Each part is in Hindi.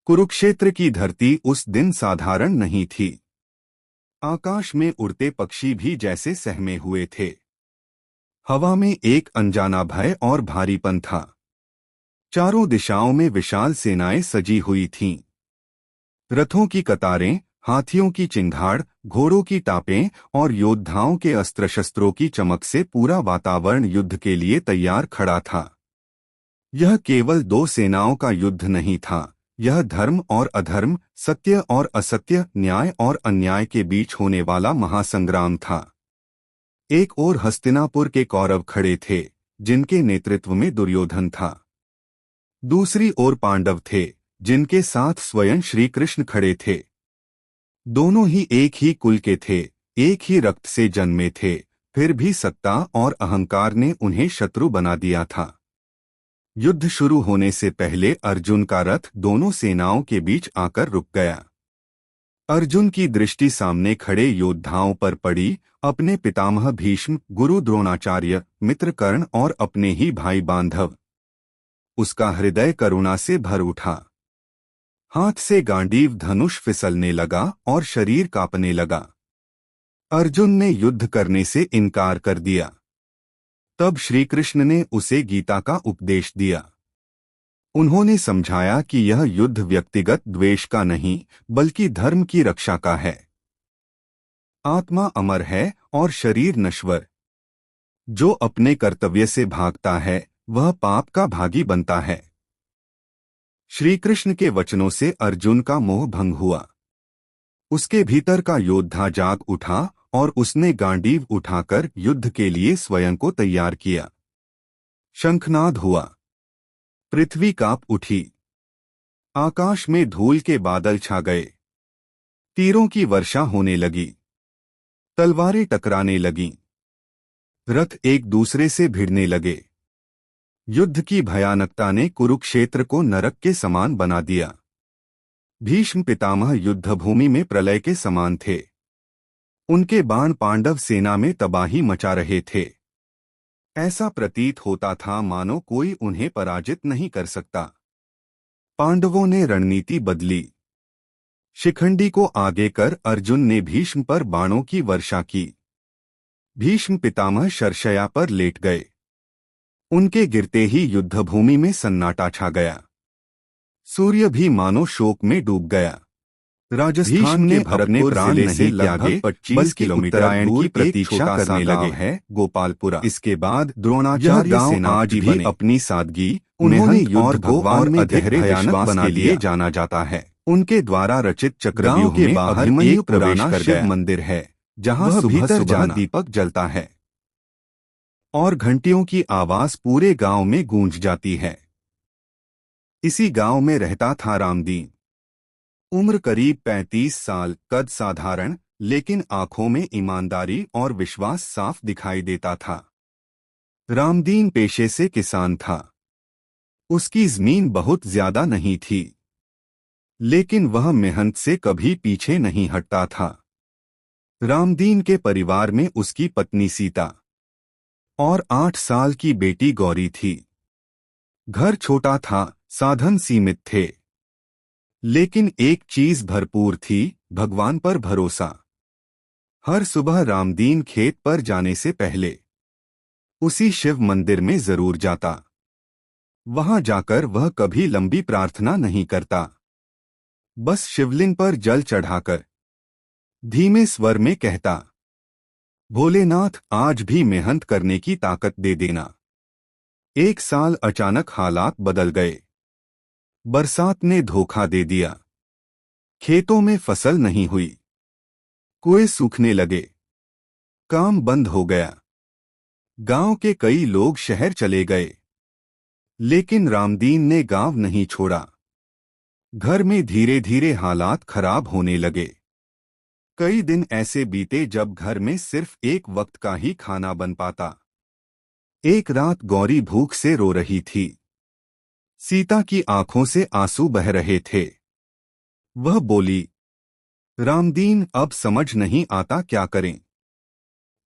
कुरुक्षेत्र की धरती उस दिन साधारण नहीं थी। आकाश में उड़ते पक्षी भी जैसे सहमे हुए थे। हवा में एक अनजाना भय और भारीपन था। चारों दिशाओं में विशाल सेनाएं सजी हुई थीं। रथों की कतारें, हाथियों की चिंगाड़, घोड़ों की टापें और योद्धाओं के अस्त्र शस्त्रों की चमक से पूरा वातावरण युद्ध के लिए तैयार खड़ा था। यह केवल दो सेनाओं का युद्ध नहीं था, यह धर्म और अधर्म, सत्य और असत्य, न्याय और अन्याय के बीच होने वाला महासंग्राम था। एक ओर हस्तिनापुर के कौरव खड़े थे, जिनके नेतृत्व में दुर्योधन था। दूसरी ओर पांडव थे, जिनके साथ स्वयं श्री कृष्ण खड़े थे। दोनों ही एक ही कुल के थे, एक ही रक्त से जन्मे थे, फिर भी सत्ता और अहंकार ने उन्हें शत्रु बना दिया था। युद्ध शुरू होने से पहले अर्जुन का रथ दोनों सेनाओं के बीच आकर रुक गया। अर्जुन की दृष्टि सामने खड़े योद्धाओं पर पड़ी, अपने पितामह भीष्म, गुरु द्रोणाचार्य, मित्र कर्ण और अपने ही भाई बांधव। उसका हृदय करुणा से भर उठा। हाथ से गांडीव धनुष फिसलने लगा और शरीर कांपने लगा। अर्जुन ने युद्ध करने से इनकार कर दिया। तब श्री कृष्ण ने उसे गीता का उपदेश दिया। उन्होंने समझाया कि यह युद्ध व्यक्तिगत द्वेष का नहीं, बल्कि धर्म की रक्षा का है। आत्मा अमर है और शरीर नश्वर। जो अपने कर्तव्य से भागता है, वह पाप का भागी बनता है। श्री कृष्ण के वचनों से अर्जुन का मोह भंग हुआ। उसके भीतर का योद्धा जाग उठा और उसने गांडीव उठाकर युद्ध के लिए स्वयं को तैयार किया। शंखनाद हुआ। पृथ्वी कांप उठी। आकाश में धूल के बादल छा गए। तीरों की वर्षा होने लगी। तलवारें टकराने लगीं। रथ एक दूसरे से भिड़ने लगे। युद्ध की भयानकता ने कुरुक्षेत्र को नरक के समान बना दिया। भीष्म पितामह युद्धभूमि में प्रलय के समान थे। उनके बाण पांडव सेना में तबाही मचा रहे थे। ऐसा प्रतीत होता था मानो कोई उन्हें पराजित नहीं कर सकता। पांडवों ने रणनीति बदली। शिखंडी को आगे कर अर्जुन ने भीष्म पर बाणों की वर्षा की। भीष्म पितामह शरशया पर लेट गए। उनके गिरते ही युद्धभूमि में सन्नाटा छा गया। सूर्य भी मानो शोक में डूब गया। राजस्थान के भरतपुर जिले से लगभग 25 किलोमीटर की प्रतीक्षा करने लगे है गोपालपुरा। इसके बाद द्रोणाचार्य सेना आज भी अपनी सादगी, उन्होंने युद्ध को और अधिक भयानक बना लिए जाना जाता है। उनके द्वारा रचित चक्रव्यूह के बाहर एक पुराना शिव मंदिर है, जहां सुबह सुबह दीपक जलता है और घंटियों की आवाज पूरे गांव में गूंज जाती है। इसी गांव में रहता था रामदीन। उम्र करीब 35 साल, कद साधारण, लेकिन आंखों में ईमानदारी और विश्वास साफ दिखाई देता था। रामदीन पेशे से किसान था। उसकी जमीन बहुत ज्यादा नहीं थी, लेकिन वह मेहनत से कभी पीछे नहीं हटता था। रामदीन के परिवार में उसकी पत्नी सीता और 8 साल की बेटी गौरी थी। घर छोटा था, साधन सीमित थे, लेकिन एक चीज भरपूर थी, भगवान पर भरोसा। हर सुबह रामदीन खेत पर जाने से पहले उसी शिव मंदिर में जरूर जाता। वहां जाकर वह कभी लंबी प्रार्थना नहीं करता, बस शिवलिंग पर जल चढ़ाकर धीमे स्वर में कहता, भोलेनाथ, आज भी मेहनत करने की ताकत दे देना। एक साल अचानक हालात बदल गए। बरसात ने धोखा दे दिया। खेतों में फसल नहीं हुई। कुएं सूखने लगे। काम बंद हो गया। गांव के कई लोग शहर चले गए, लेकिन रामदीन ने गांव नहीं छोड़ा। घर में धीरे धीरे हालात खराब होने लगे। कई दिन ऐसे बीते जब घर में सिर्फ एक वक्त का ही खाना बन पाता। एक रात गौरी भूख से रो रही थी। सीता की आंखों से आंसू बह रहे थे। वह बोली, रामदीन, अब समझ नहीं आता क्या करें।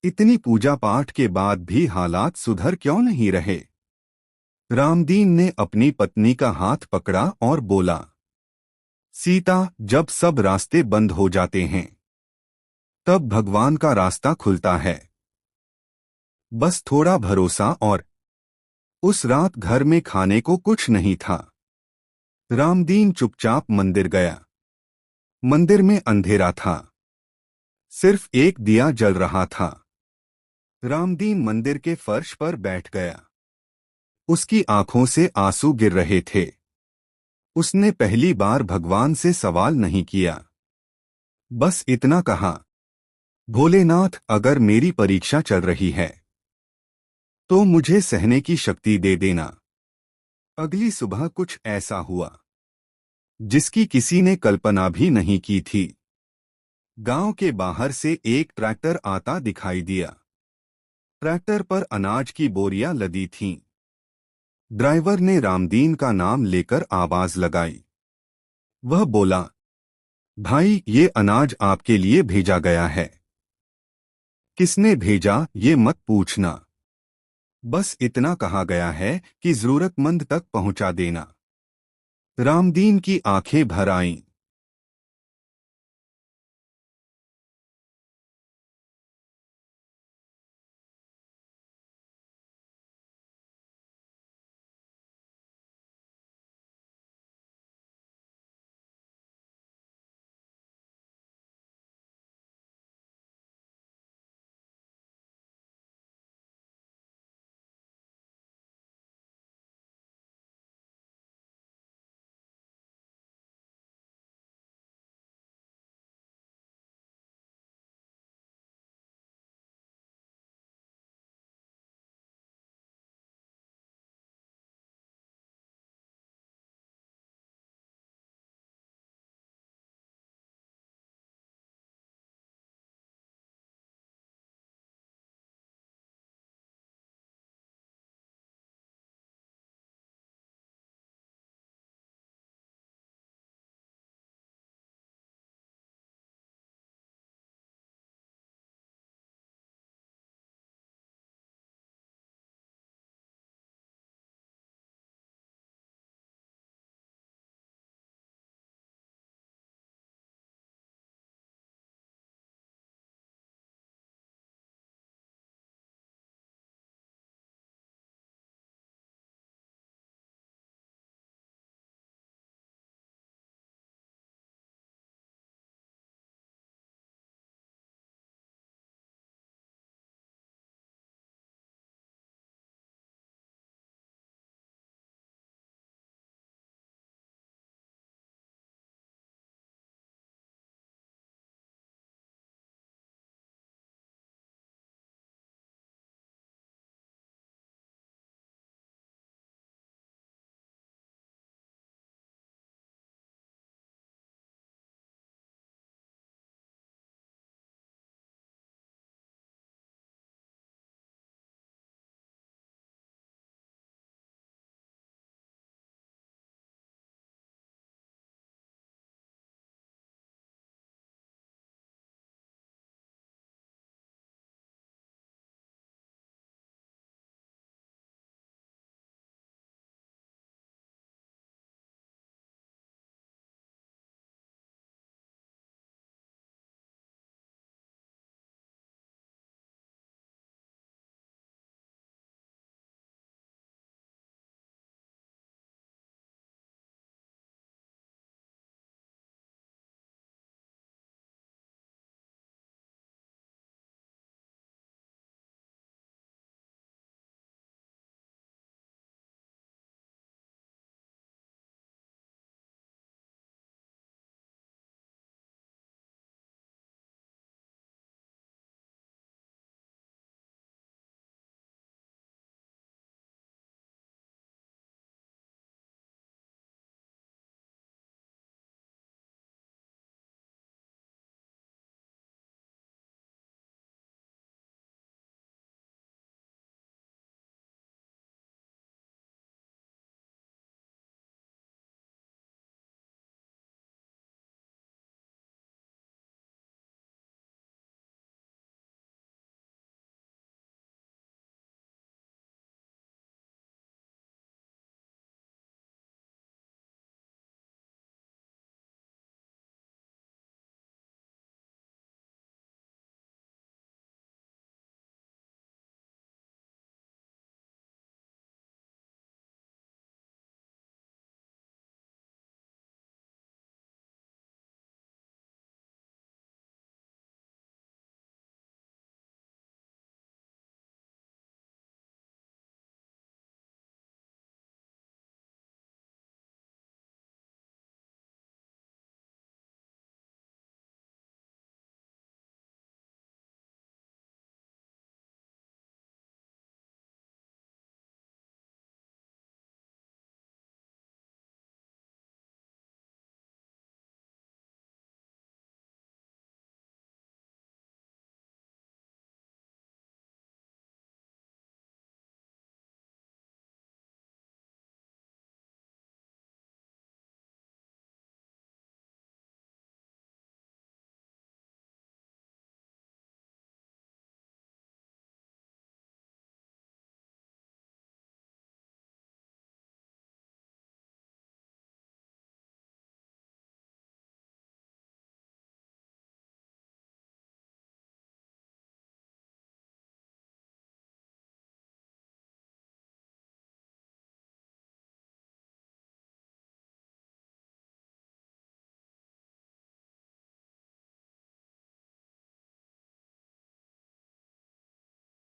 इतनी पूजा पाठ के बाद भी हालात सुधर क्यों नहीं रहे। रामदीन ने अपनी पत्नी का हाथ पकड़ा और बोला, सीता, जब सब रास्ते बंद हो जाते हैं तब भगवान का रास्ता खुलता है। बस थोड़ा भरोसा और। उस रात घर में खाने को कुछ नहीं था। रामदीन चुपचाप मंदिर गया। मंदिर में अंधेरा था। सिर्फ एक दिया जल रहा था। रामदीन मंदिर के फर्श पर बैठ गया। उसकी आंखों से आंसू गिर रहे थे। उसने पहली बार भगवान से सवाल नहीं किया। बस इतना कहा, भोलेनाथ, अगर मेरी परीक्षा चल रही है तो मुझे सहने की शक्ति दे देना। अगली सुबह कुछ ऐसा हुआ जिसकी किसी ने कल्पना भी नहीं की थी। गांव के बाहर से एक ट्रैक्टर आता दिखाई दिया। ट्रैक्टर पर अनाज की बोरियां लदी थीं। ड्राइवर ने रामदीन का नाम लेकर आवाज लगाई। वह बोला, भाई, ये अनाज आपके लिए भेजा गया है। किसने भेजा ये मत पूछना। बस इतना कहा गया है कि जरूरतमंद तक पहुंचा देना। रामदीन की आंखें भर आईं।